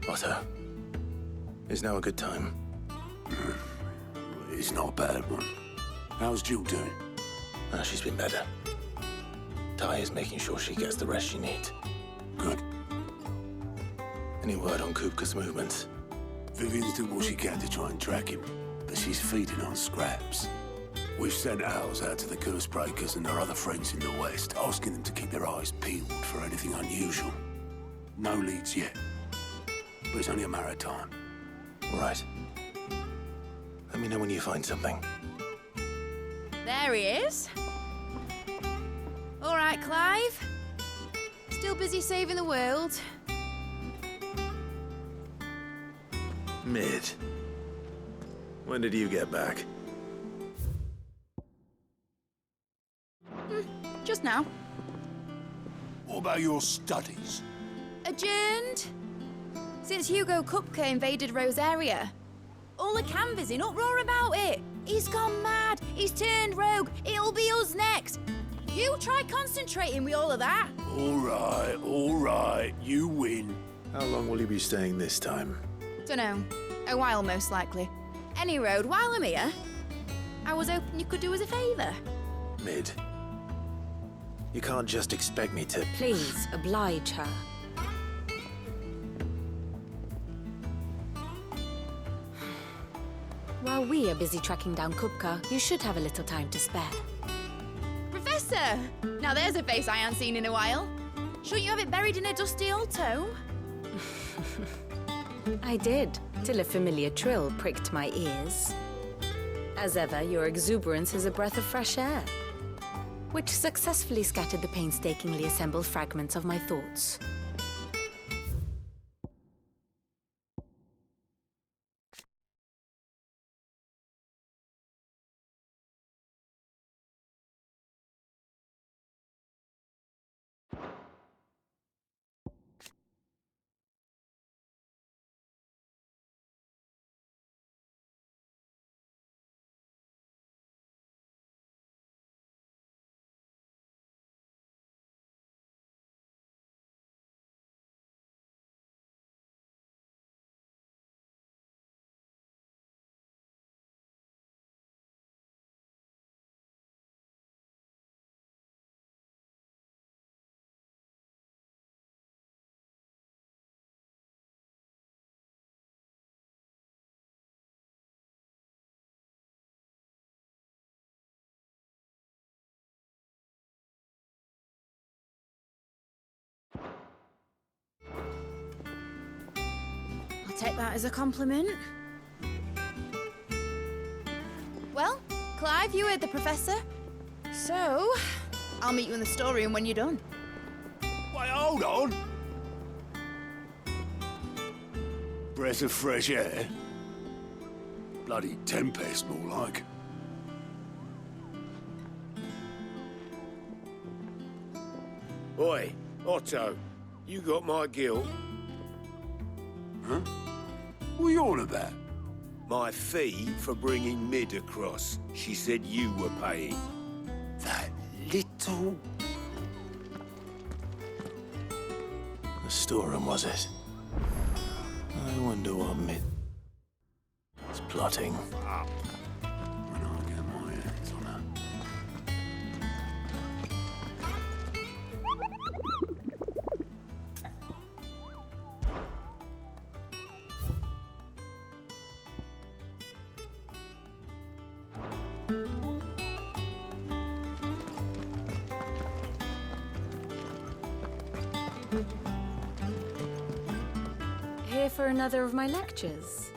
Otto, is now a good time? It's not a bad one. How's Jill doing? She's been better. Ty is making sure she gets the rest she needs. Good. Any word on Kupka's movements? Vivian's doing what she can to try and track him, but she's feeding on scraps. We've sent ours out to the Curse Breakers and our other friends in the West, asking them to keep their eyes peeled for anything unusual. No leads yet, but it's only a matter of time. Right. Let me know when you find something. There he is. All right, Clive. Still busy saving the world. Mid. When did you get back? Just now. What about your studies? Adjourned. Since Hugo Kupka invaded Rosaria. All the canvass in uproar about it. He's gone mad. He's turned rogue. It'll be us next. You try concentrating with all of that. All right, you win. How long will you be staying this time? Dunno. A while, most likely. Any road, while I'm here, I was hoping you could do us a favour. Mid. You can't just expect me to... Please, oblige her. While we are busy tracking down Kupka, you should have a little time to spare. Professor! Now there's a face I haven't seen in a while. Shouldn't you have it buried in a dusty old tome? I did, till a familiar trill pricked my ears. As ever, your exuberance is a breath of fresh air, which successfully scattered the painstakingly assembled fragments of my thoughts. Take that as a compliment. Well, Clive, you heard the professor. So, I'll meet you in the storeroom when you're done. Wait, hold on. Breath of fresh air? Bloody tempest, more like. Oi, Otto, you got my guilt. Huh? What are you on about? My fee for bringing Mid across. She said you were paying. That little... The storeroom, was it? I wonder what Mid... is plotting. When I get my hands on her. Here for another of my lectures.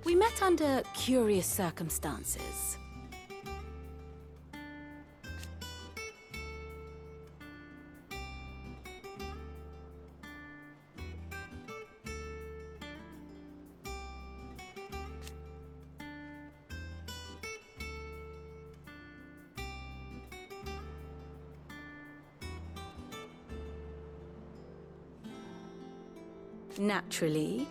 We met under curious circumstances. Naturally.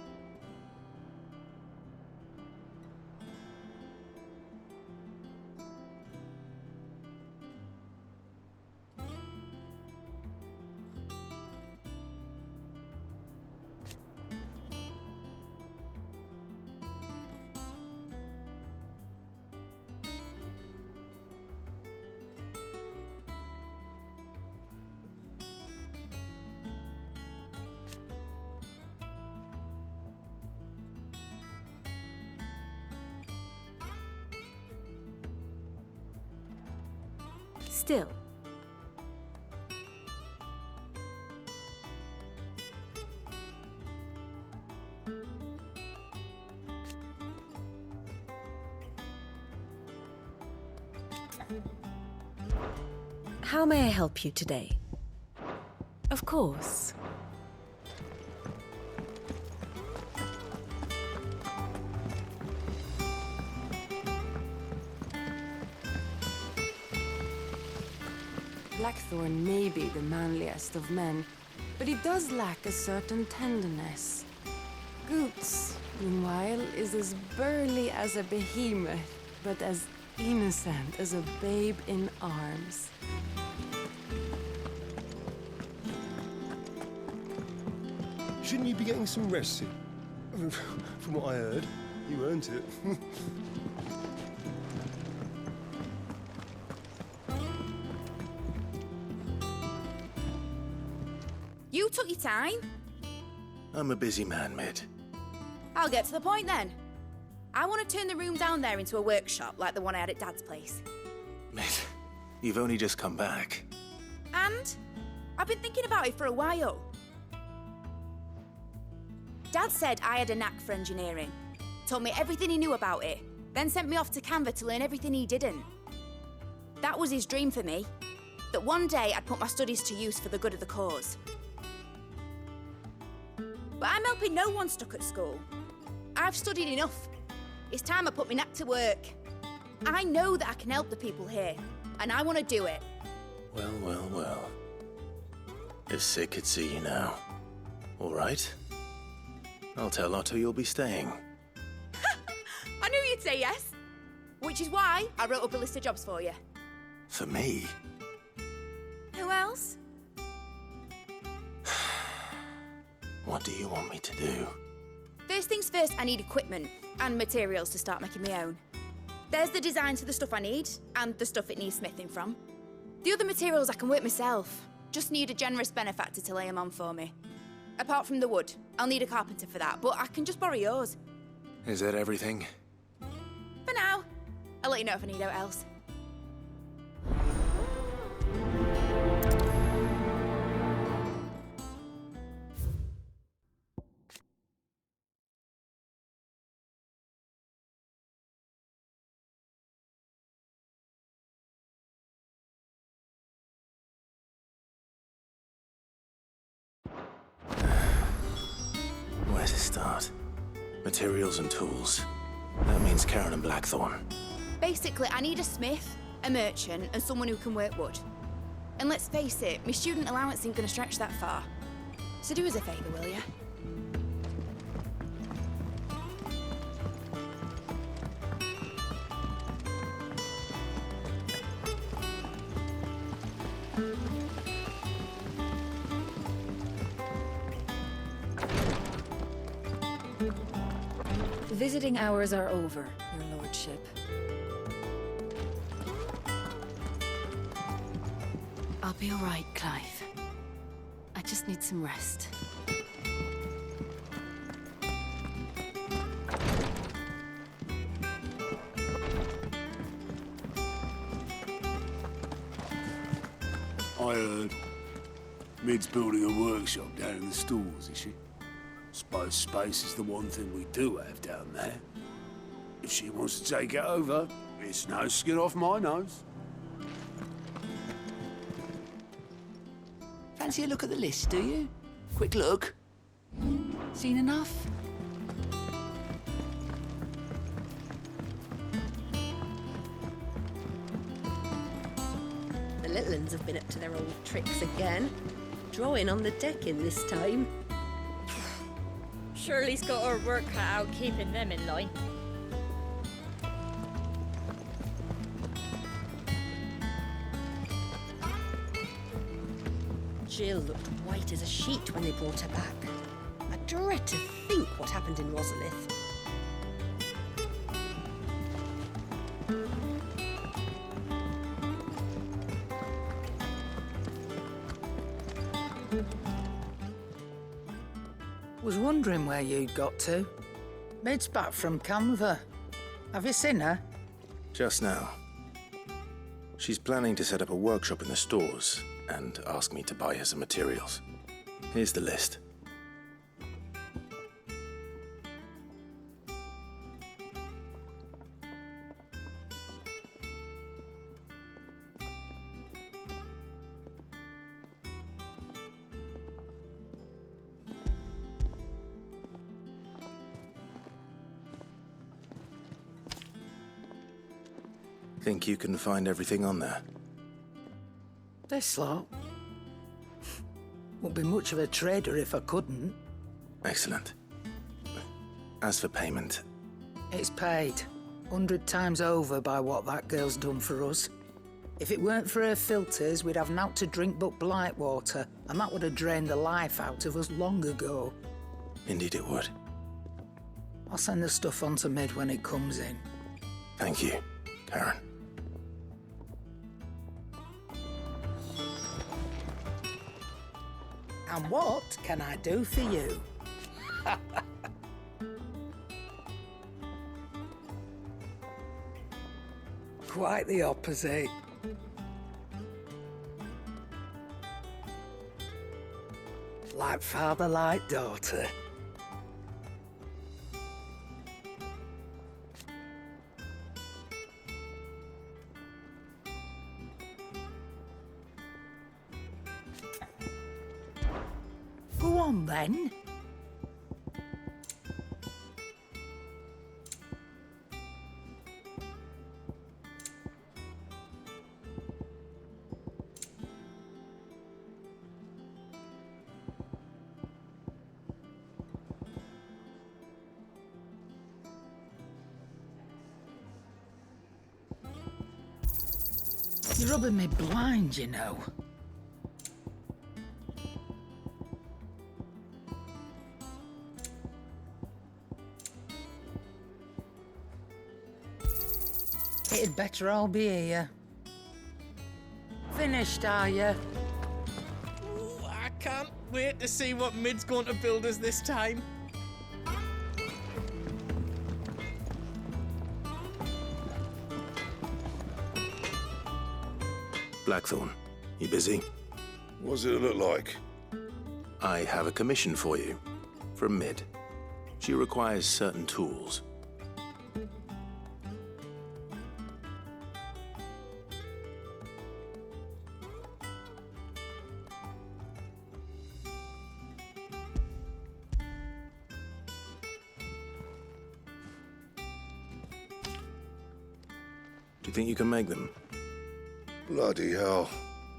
Still. How may I help you today? Of course. Blackthorn may be the manliest of men, but he does lack a certain tenderness. Goots, meanwhile, is as burly as a behemoth, but as innocent as a babe in arms. Shouldn't you be getting some rest soon? From what I heard, you earned it. You took your time. I'm a busy man, Mid. I'll get to the point then. I want to turn the room down there into a workshop like the one I had at Dad's place. Mid, you've only just come back. And I've been thinking about it for a while. Dad said I had a knack for engineering, told me everything he knew about it, then sent me off to Canva to learn everything he didn't. That was his dream for me, that one day I'd put my studies to use for the good of the cause. But I'm helping no one stuck at school. I've studied enough. It's time I put my knack to work. I know that I can help the people here, and I want to do it. Well, well, well. If Sid could see you now. All right. I'll tell Otto you'll be staying. I knew you'd say yes. Which is why I wrote up a list of jobs for you. For me? Who else? What do you want me to do? First things first, I need equipment and materials to start making my own. There's the designs for the stuff I need and the stuff it needs smithing from. The other materials I can work myself. Just need a generous benefactor to lay them on for me. Apart from the wood, I'll need a carpenter for that, but I can just borrow yours. Is that everything? For now. I'll let you know if I need out else. Where to start? Materials and tools. That means Karen and Blackthorn. Basically, I need a smith, a merchant, and someone who can work wood. And let's face it, my student allowance isn't going to stretch that far. So do us a favour, will you? Visiting hours are over, Your Lordship. I'll be all right, Clive. I just need some rest. I heard Mid's building a workshop down in the stores, is she? Suppose space is the one thing we do have down there. If she wants to take it over, it's no skin off my nose. Fancy a look at the list, do you? Quick look. Seen enough? The little uns have been up to their old tricks again. Drawing on the decking this time. Shirley's got her work cut out keeping them in line. Jill looked white as a sheet when they brought her back. I dread to think what happened in Rosalith. Was wondering where you'd got to. Mid's back from Canva. Have you seen her? Just now. She's planning to set up a workshop in the stores and ask me to buy her some materials. Here's the list. Think you can find everything on there? This lot? Wouldn't be much of a trader if I couldn't. Excellent. As for payment... It's paid. 100 times over by what that girl's done for us. If it weren't for her filters, we'd have naught to drink but Blight water, and that would have drained the life out of us long ago. Indeed it would. I'll send the stuff on to Mid when it comes in. Thank you, Karen. And what can I do for you? Quite the opposite. Like father, like daughter. Go on, then. You're rubbing me blind, you know. It'd better all be here. Finished, are you? Ooh, I can't wait to see what Mid's going to build us this time. Blackthorn, you busy? What does it look like? I have a commission for you. From Mid. She requires certain tools. Do you think you can make them? Bloody hell.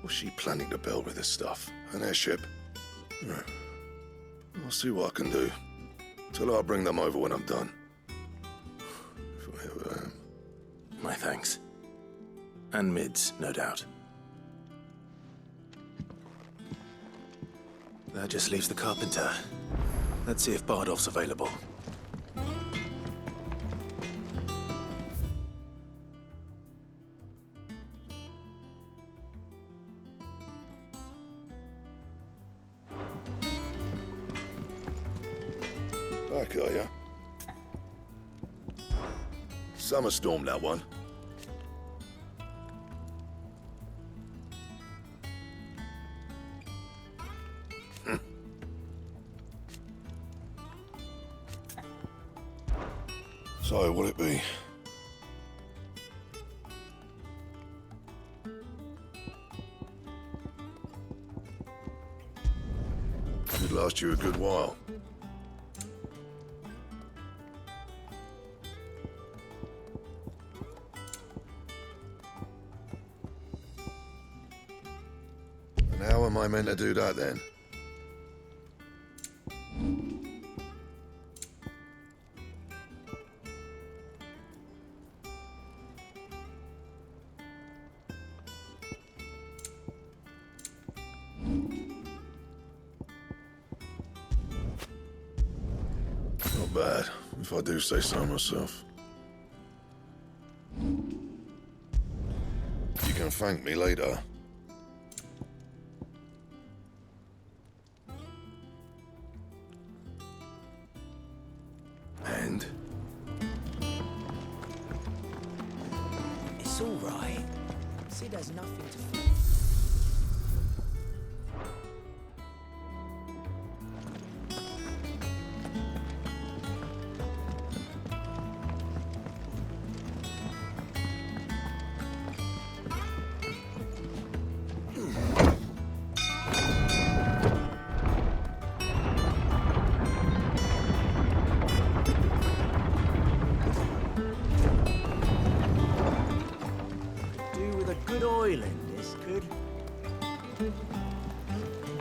What's she planning to build with this stuff? An airship? I'll see what I can do. Tell her I'll bring them over when I'm done. If I ever am. My thanks. And Mid's, no doubt. That just leaves the carpenter. Let's see if Bardolph's available. Back, are ya? Summer storm, that one. So, what'll it be? Should last you a good while. And how am I meant to do that then? Not bad, if I do say so myself. You can thank me later. And? It's all right. Sid has nothing to fear.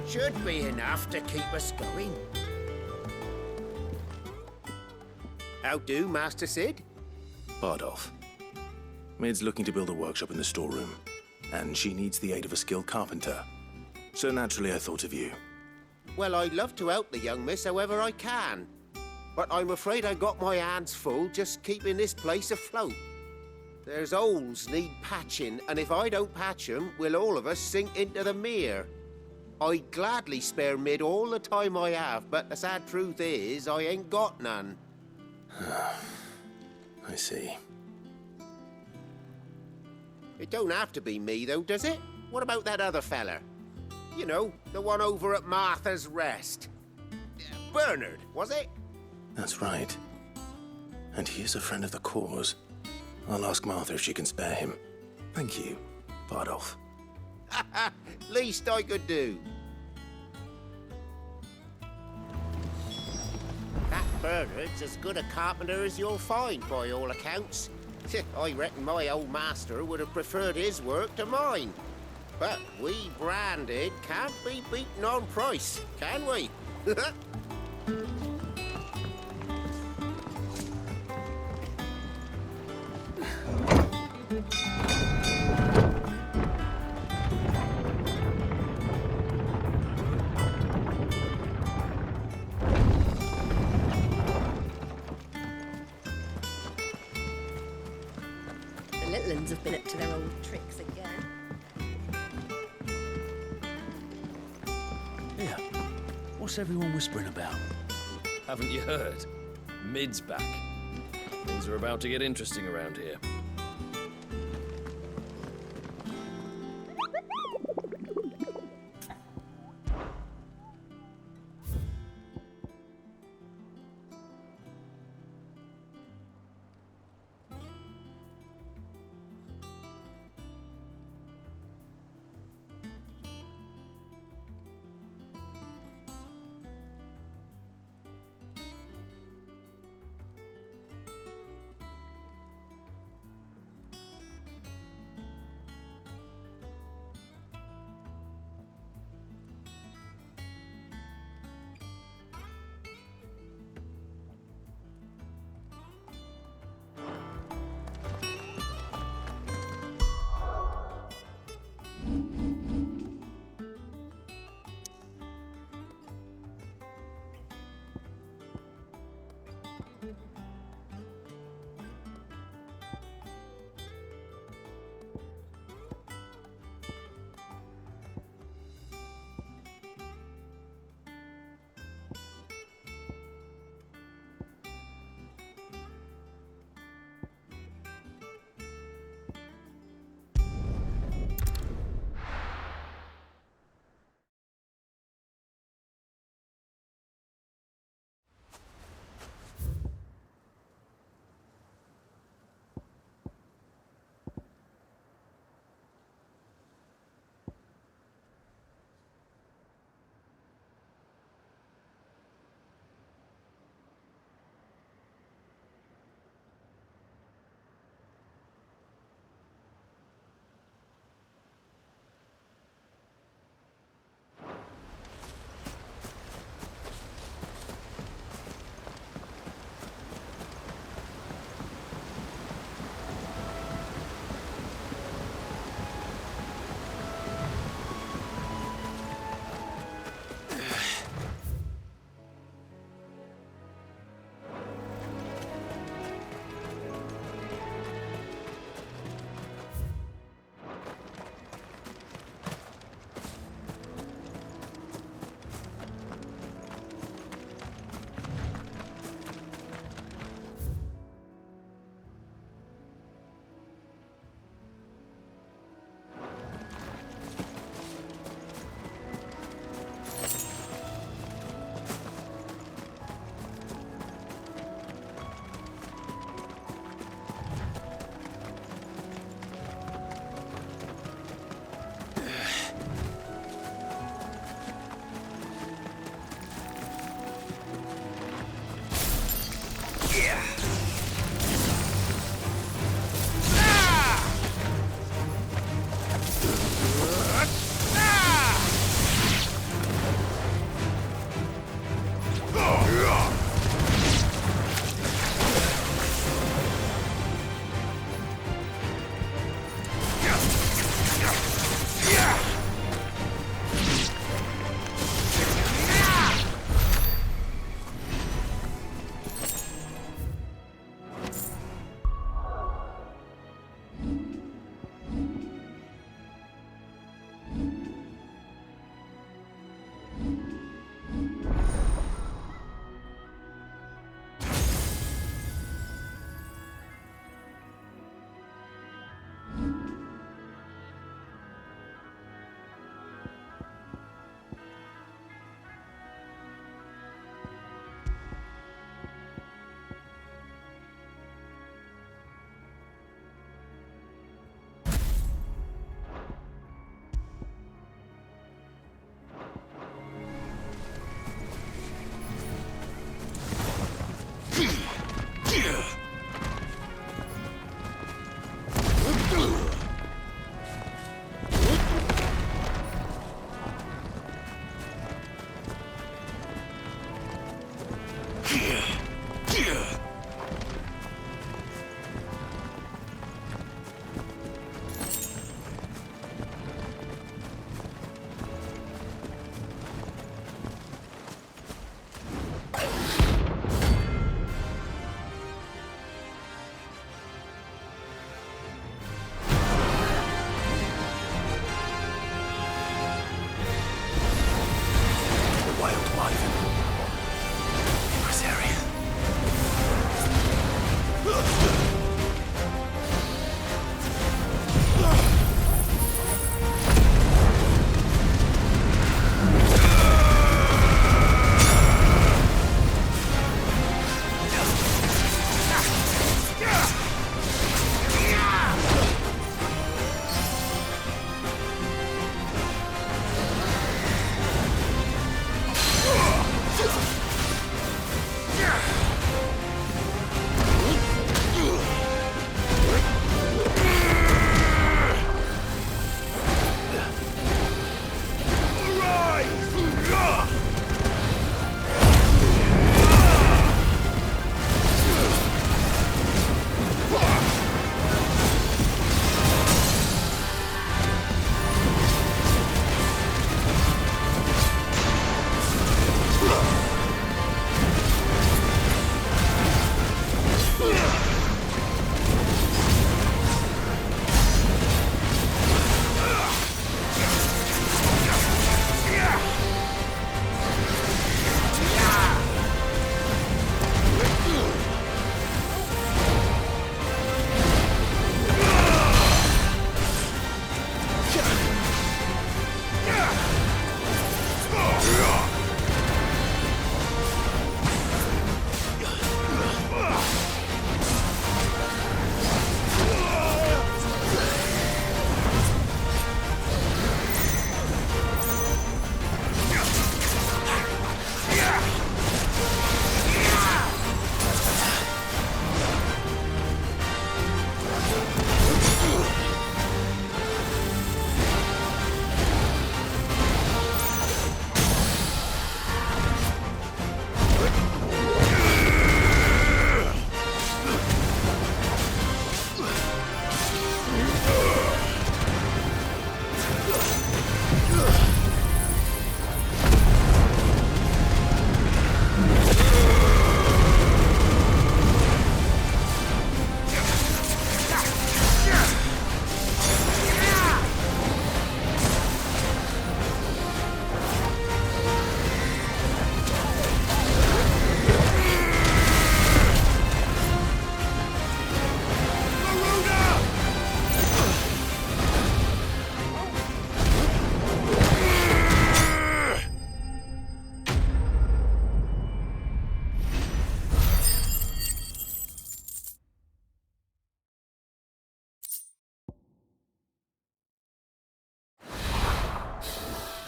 Should be enough to keep us going. How do, Master Sid? Bardolph. Mid's looking to build a workshop in the storeroom, and she needs the aid of a skilled carpenter. So naturally I thought of you. Well, I'd love to help the young miss however I can. But I'm afraid I got my hands full just keeping this place afloat. There's holes need patching, and if I don't patch them, we'll all of us sink into the mere. I'd gladly spare Mid all the time I have, but the sad truth is, I ain't got none. I see. It don't have to be me, though, does it? What about that other fella? You know, the one over at Martha's Rest. Bernard, was it? That's right. And he is a friend of the cause. I'll ask Martha if she can spare him. Thank you, Bardolph. Least I could do. That Bernard's as good a carpenter as you'll find, by all accounts. I reckon my old master would have preferred his work to mine. But we branded can't be beaten on price, can we? The little uns have been up to their old tricks again. Yeah. What's everyone whispering about? Haven't you heard? Mid's back. Things are about to get interesting around here.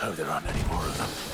Hope there aren't any more of them.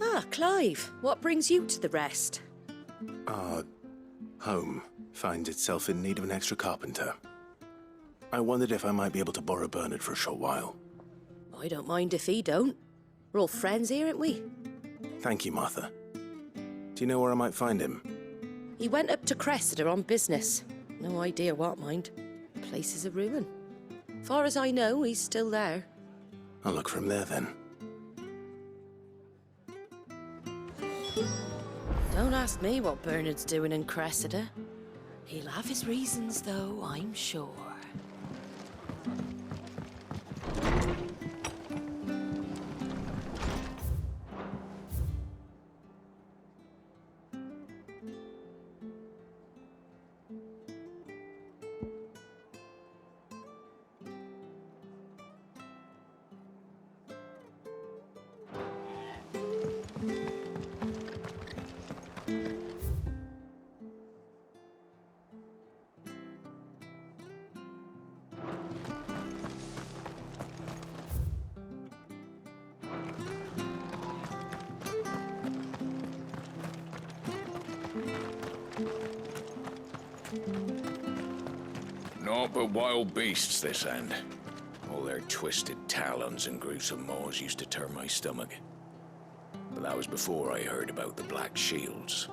Ah, Clive, what brings you to the rest? Our home finds itself in need of an extra carpenter. I wondered if I might be able to borrow Bernard for a short while. I don't mind if he don't. We're all friends here, aren't we? Thank you, Martha. Do you know where I might find him? He went up to Cressida on business. No idea what, mind. The place is a ruin. Far as I know, he's still there. I'll look for him there, then. Don't ask me what Bernard's doing in Cressida. He'll have his reasons, though, I'm sure. Naught but wild beasts this end. All their twisted talons and gruesome maws used to turn my stomach. But that was before I heard about the Black Shields.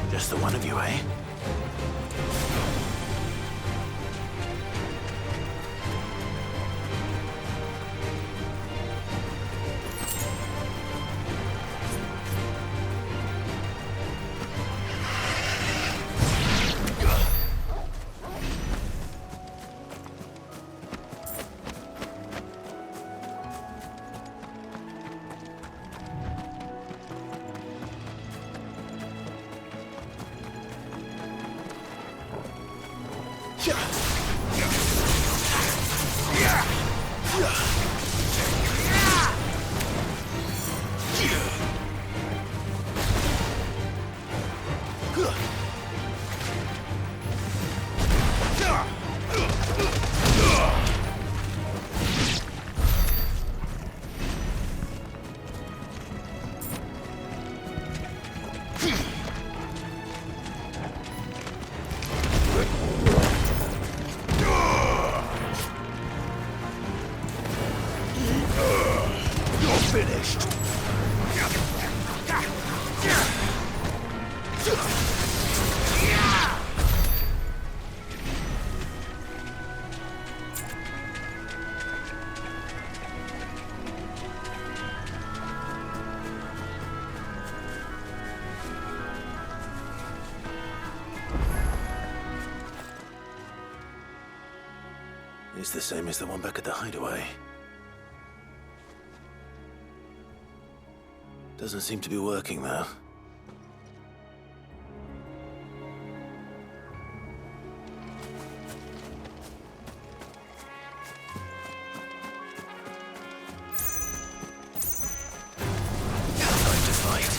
Just the one of you, eh? It's the same as the one back at the hideaway. Doesn't seem to be working, though. Time to fight.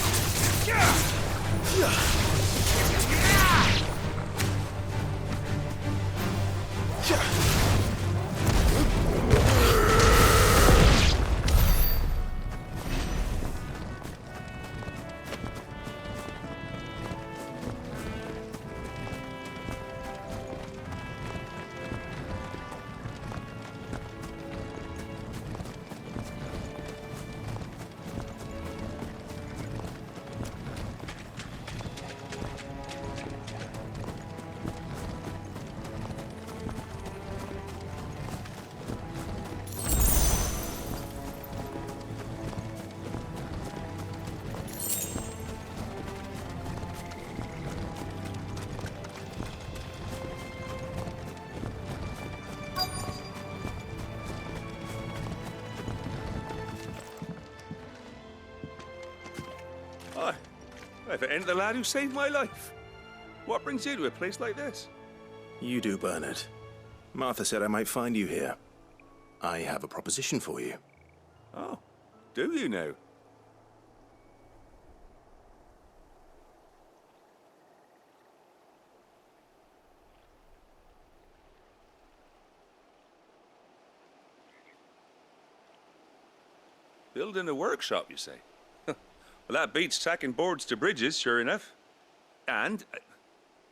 If it ain't the lad who saved my life. What brings you to a place like this? You do, Bernard. Martha said I might find you here. I have a proposition for you. Oh, do you now? Building a workshop, you say? Well, that beats tacking boards to bridges, sure enough. And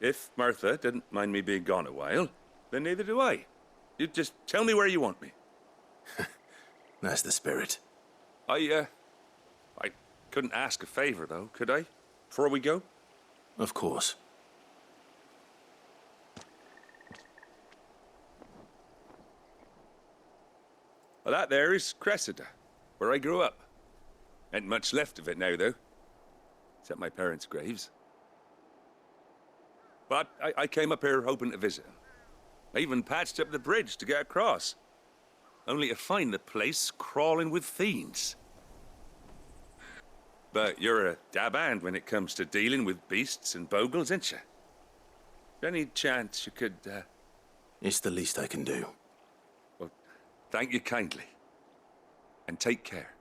if Martha didn't mind me being gone a while, then neither do I. You just tell me where you want me. That's the spirit. I couldn't ask a favor, though, could I? Before we go? Of course. Well, that there is Cressida, where I grew up. Ain't much left of it now, though. Except my parents' graves. But I came up here hoping to visit them. I even patched up the bridge to get across. Only to find the place crawling with fiends. But you're a dab hand when it comes to dealing with beasts and bogles, ain't you? Any chance you could, It's the least I can do. Well, thank you kindly. And take care.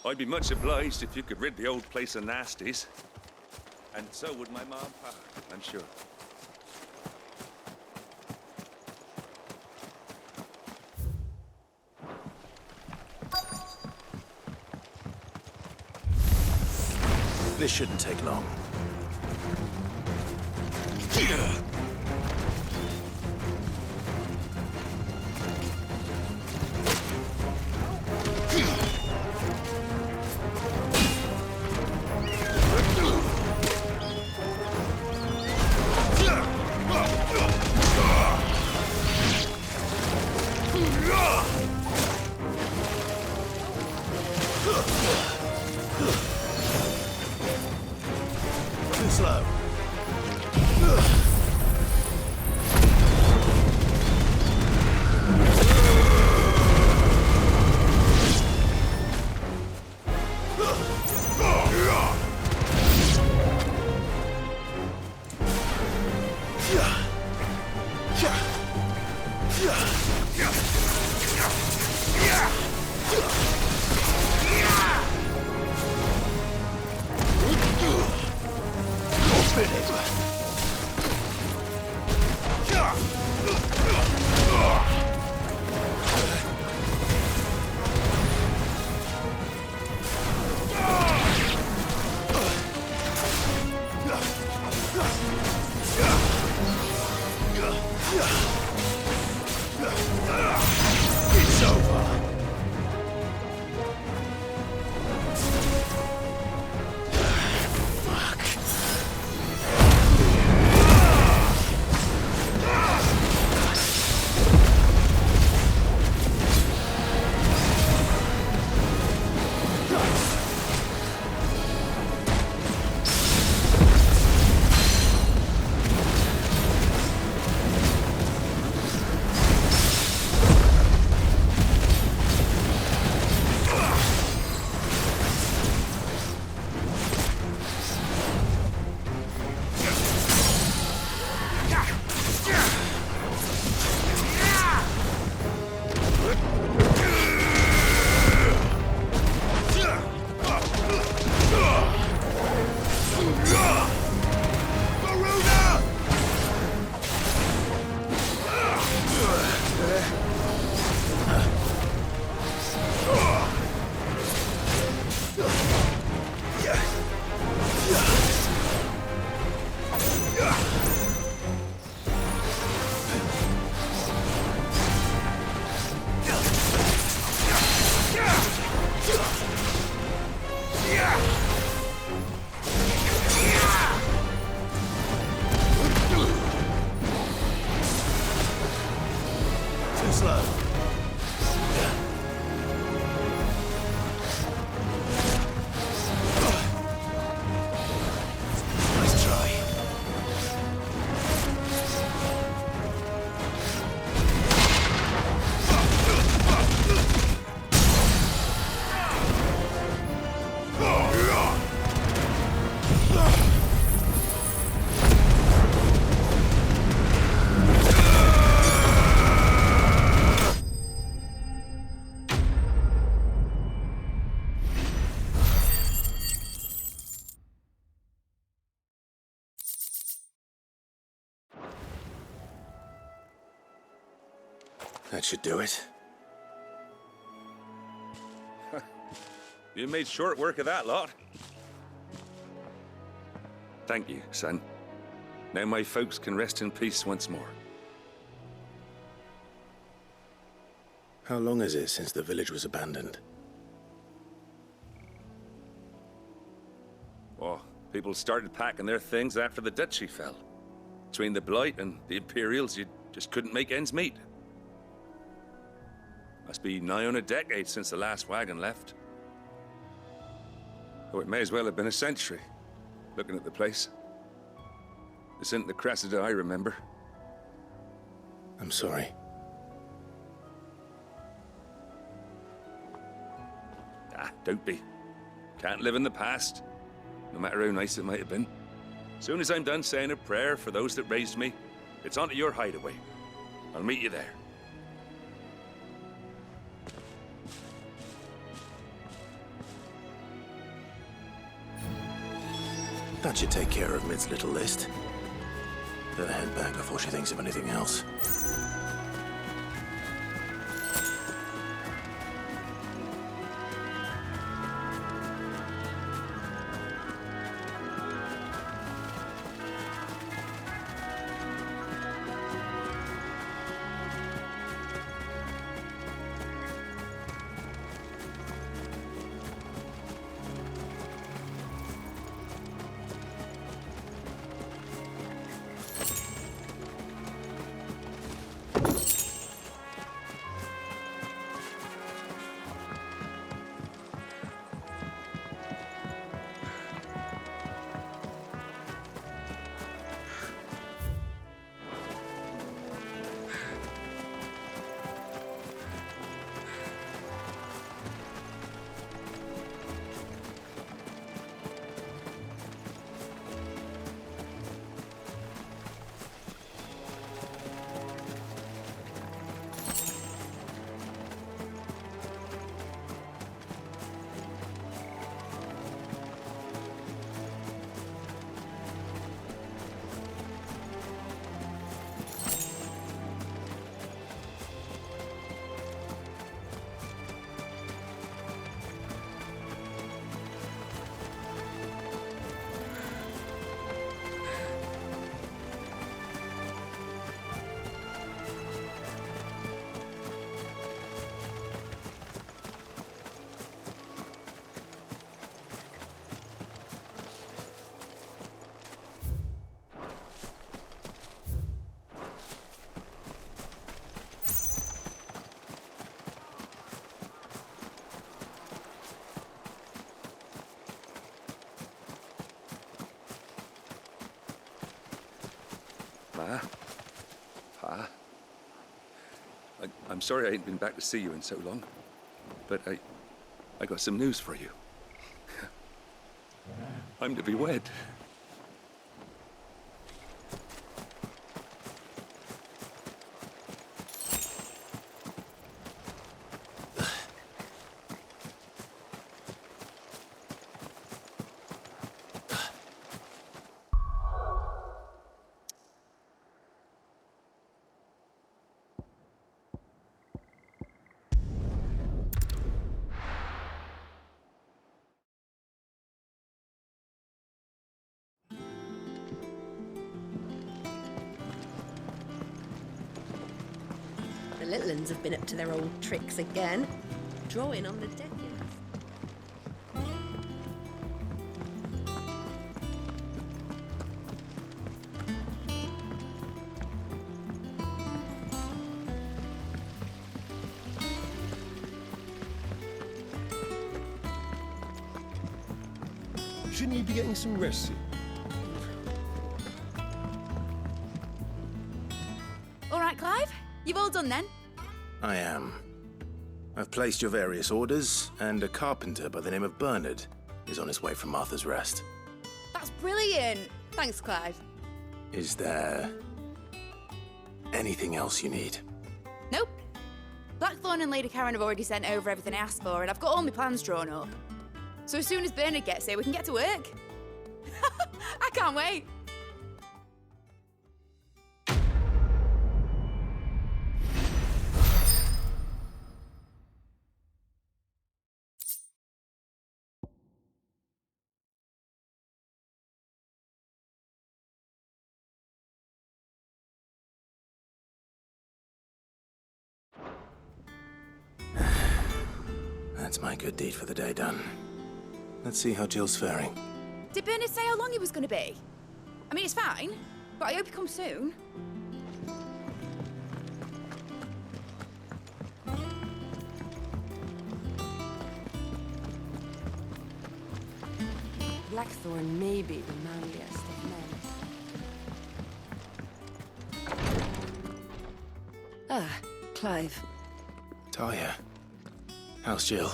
I'd be much obliged if you could rid the old place of nasties. And so would my mom and pa, I'm sure. This shouldn't take long. Too slow. It's over. That should do it. You made short work of that lot. Thank you, son. Now my folks can rest in peace once more. How long is it since the village was abandoned? Oh, people started packing their things after the duchy fell. Between the Blight and the Imperials, you'd Just couldn't make ends meet. Must be nigh on a decade since the last wagon left. Oh, it may as well have been a century, looking at the place. This isn't the Cressida I remember. I'm sorry. Ah, don't be. Can't live in the past, no matter how nice it might have been. Soon as I'm done saying a prayer for those that raised me, it's on to your hideaway. I'll meet you there. That should take care of Mid's little list. Better head back before she thinks of anything else. Ma? Pa? I'm sorry I ain't been back to see you in so long, but I got some news for you. I'm to be wed. The little uns have been up to their old tricks again, drawing on the decades. Shouldn't you be getting some rest? All right, Clive? You've all done then? I am. I've placed your various orders, and a carpenter by the name of Bernard is on his way from Martha's Rest. That's brilliant. Thanks, Clive. Is there anything else you need? Nope. Blackthorn and Lady Karen have already sent over everything I asked for, and I've got all my plans drawn up. So as soon as Bernard gets here, we can get to work. I can't wait. That's my good deed for the day done. Let's see how Jill's faring. Did Bernard say how long he was going to be? I mean, it's fine, but I hope he comes soon. Blackthorn may be the manliest of men. Ah, Clive. Talia. How's Jill?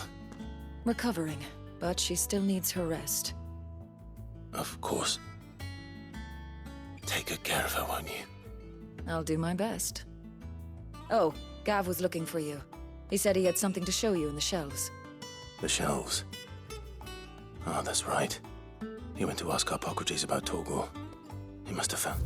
Recovering, but she still needs her rest. Of course. Take good care of her, won't you? I'll do my best. Oh, Gav was looking for you. He said he had something to show you in the shelves. The shelves? Ah, that's right. He went to ask Harpocrates about Torgor. He must have found...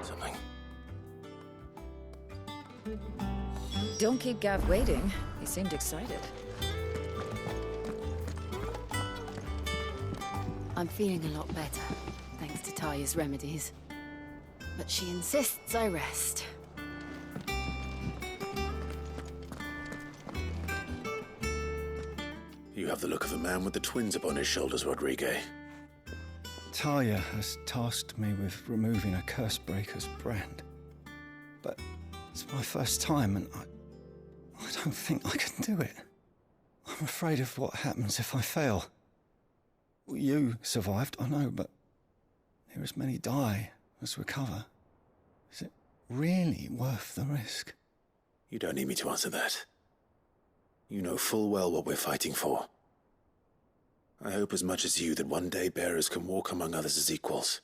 something. Don't keep Gav waiting. He seemed excited. I'm feeling a lot better, thanks to Talia's remedies. But she insists I rest. You have the look of a man with the twins upon his shoulders, Rodrigue. Talia has tasked me with removing a Cursebreaker's brand. But it's my first time, and I don't think I can do it. I'm afraid of what happens if I fail. You survived, I know, but near as many die as recover. Is it really worth the risk? You don't need me to answer that. You know full well what we're fighting for. I hope as much as you that one day bearers can walk among others as equals.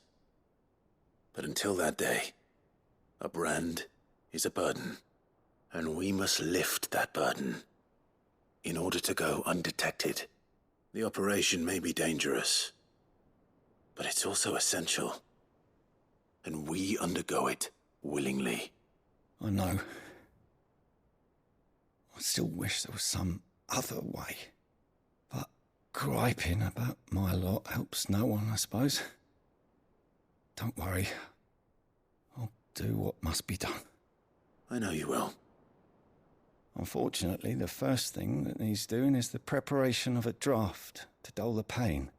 But until that day, a brand is a burden, and we must lift that burden in order to go undetected. The operation may be dangerous, but it's also essential, and we undergo it willingly. I know. I still wish there was some other way. But griping about my lot helps no one, I suppose. Don't worry. I'll do what must be done. I know you will. Unfortunately, the first thing that needs doing is the preparation of a draft to dull the pain.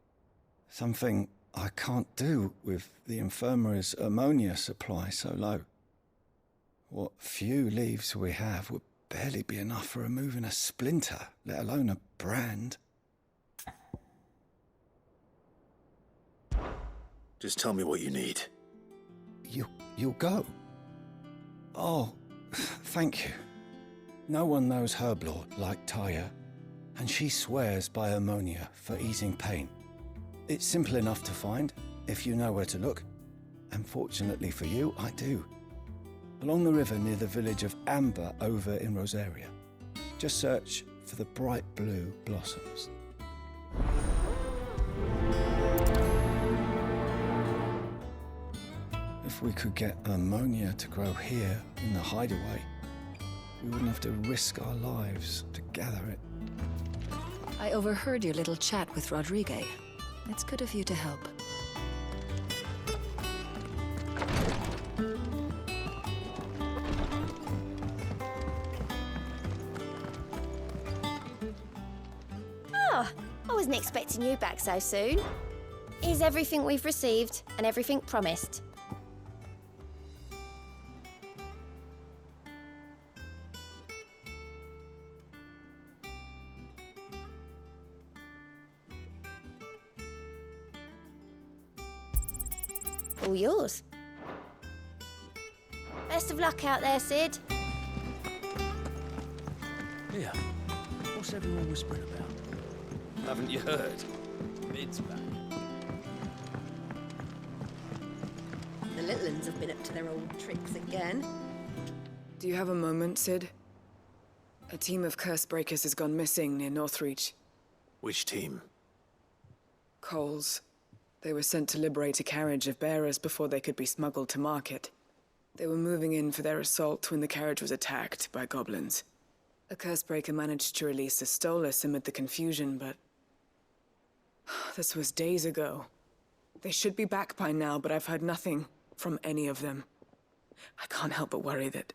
Something I can't do with the infirmary's ammonia supply so low. What few leaves we have would barely be enough for removing a splinter, let alone a brand. Just tell me what you need. You'll go? Oh, thank you. No one knows Herblord like Talia, and she swears by ammonia for easing pain. It's simple enough to find, if you know where to look. And fortunately for you, I do. Along the river near the village of Amber over in Rosaria. Just search for the bright blue blossoms. If we could get ammonia to grow here in the hideaway, we wouldn't have to risk our lives to gather it. I overheard your little chat with Rodrigue. It's good of you to help. Oh, I wasn't expecting you back so soon. Here's everything we've received and everything promised. All yours. Best of luck out there, Sid. Here, what's everyone whispering about? Haven't you heard? Mid's back. The little uns have been up to their old tricks again. Do you have a moment, Sid? A team of Cursebreakers has gone missing near Northreach. Which team? Coles. They were sent to liberate a carriage of bearers before they could be smuggled to market. They were moving in for their assault when the carriage was attacked by goblins. A Cursebreaker managed to release a Stolas amid the confusion, but... this was days ago. They should be back by now, but I've heard nothing from any of them. I can't help but worry that...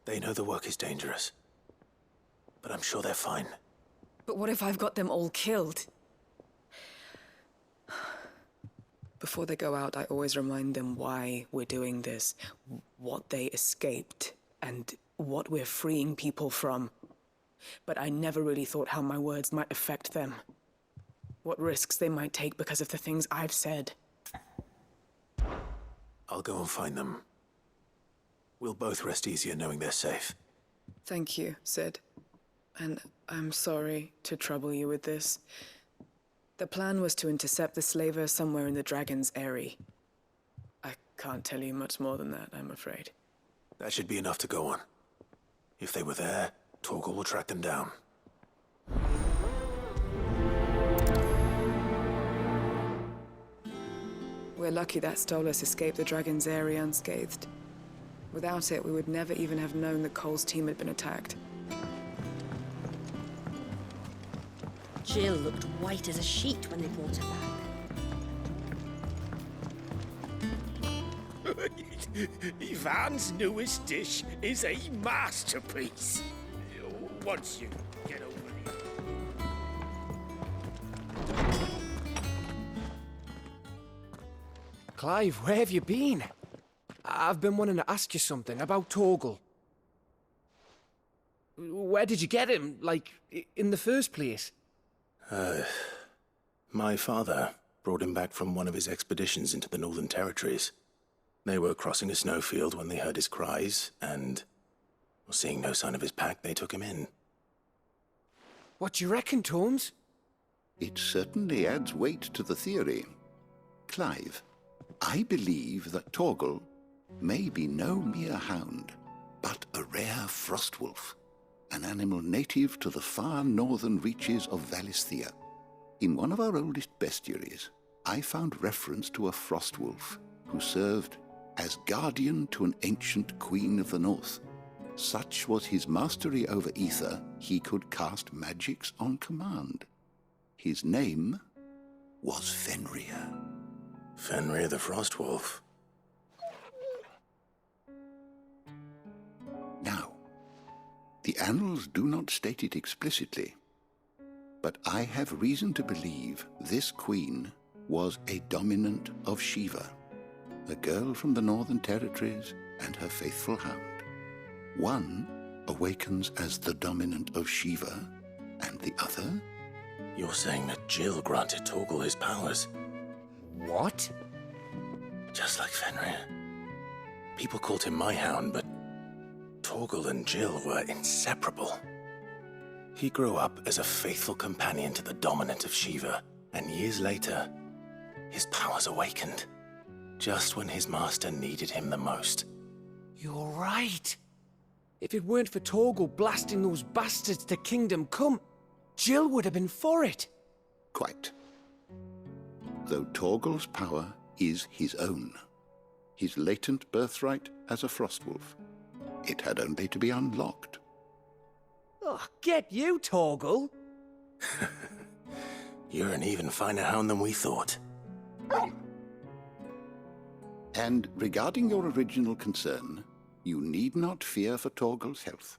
They know the work is dangerous. but I'm sure they're fine. But what if I've got them all killed? Before they go out, I always remind them why we're doing this, what they escaped, and what we're freeing people from. But I never really thought how my words might affect them. What risks they might take because of the things I've said. I'll go and find them. We'll both rest easier knowing they're safe. Thank you, Sid. And I'm sorry to trouble you with this. The plan was to intercept the slaver somewhere in the Dragon's Eyrie. I can't tell you much more than that, I'm afraid. That should be enough to go on. If they were there, Torgal will track them down. We're lucky that Stolas escaped the Dragon's Eyrie unscathed. Without it, we would never even have known that Cole's team had been attacked. Jill looked white as a sheet when they brought her back. Ivan's newest dish is a masterpiece. Once you get over the... Clive, where have you been? I've been wanting to ask you something about Torgal. Where did you get him, like, in the first place? My father brought him back from one of his expeditions into the Northern Territories. They were crossing a snowfield when they heard his cries, and, seeing no sign of his pack, they took him in. What do you reckon, Tomes? It certainly adds weight to the theory. Clive, I believe that Torgal may be no mere hound, but a rare frostwolf, an animal native to the far northern reaches of Valisthea. In one of our oldest bestiaries, I found reference to a frostwolf who served as guardian to an ancient queen of the north. Such was his mastery over ether, he could cast magics on command. His name was Fenrir. Fenrir the Frostwolf. Now, the annals do not state it explicitly, but I have reason to believe this queen was a dominant of Shiva, a girl from the Northern Territories and her faithful hound. One awakens as the dominant of Shiva, and the other? You're saying that Jill granted Torgal his powers? What? Just like Fenrir. People called him my hound, but Torgal and Jill were inseparable. He grew up as a faithful companion to the dominant of Shiva, and years later, his powers awakened, just when his master needed him the most. You're right. If it weren't for Torgal blasting those bastards to Kingdom Come, Jill would have been for it. Quite. Though Torgal's power is his own, his latent birthright as a Frostwolf, it had only to be unlocked. Oh, get you, Torgal! You're an even finer hound than we thought. And regarding your original concern, you need not fear for Torgal's health.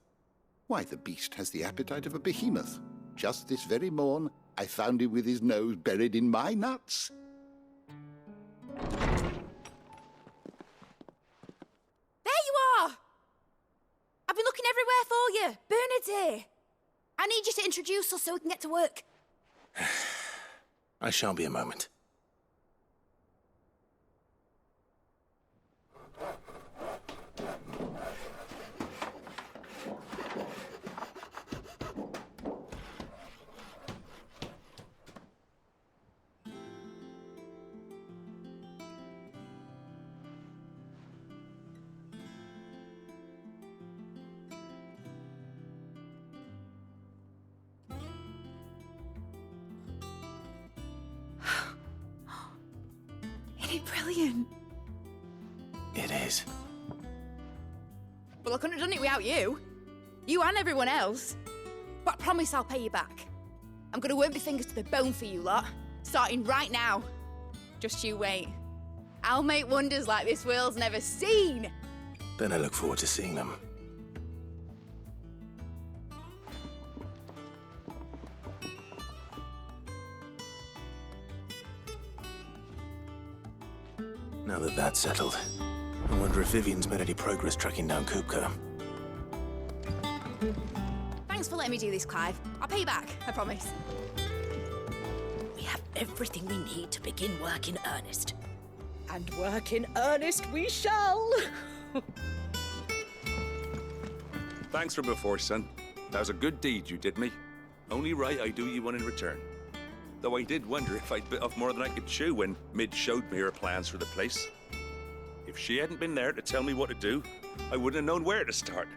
Why, the beast has the appetite of a behemoth. Just this very morn, I found him with his nose buried in my nuts. There you are! I've been looking everywhere for you. Bernard's here. I need you to introduce us so we can get to work. I shan't be a moment. Brilliant. It is. Well, I couldn't have done it without you. You and everyone else. But I promise I'll pay you back. I'm gonna work my fingers to the bone for you lot, starting right now. Just you wait. I'll make wonders like this world's never seen. Then I look forward to seeing them. Now that that's settled, I wonder if Vivian's made any progress tracking down Kupka. Thanks for letting me do this, Clive. I'll pay you back, I promise. We have everything we need to begin work in earnest. And work in earnest we shall! Thanks for before, son. That was a good deed you did me. Only right I do you one in return. Though I did wonder if I'd bit off more than I could chew when Mid showed me her plans for the place. If she hadn't been there to tell me what to do, I wouldn't have known where to start.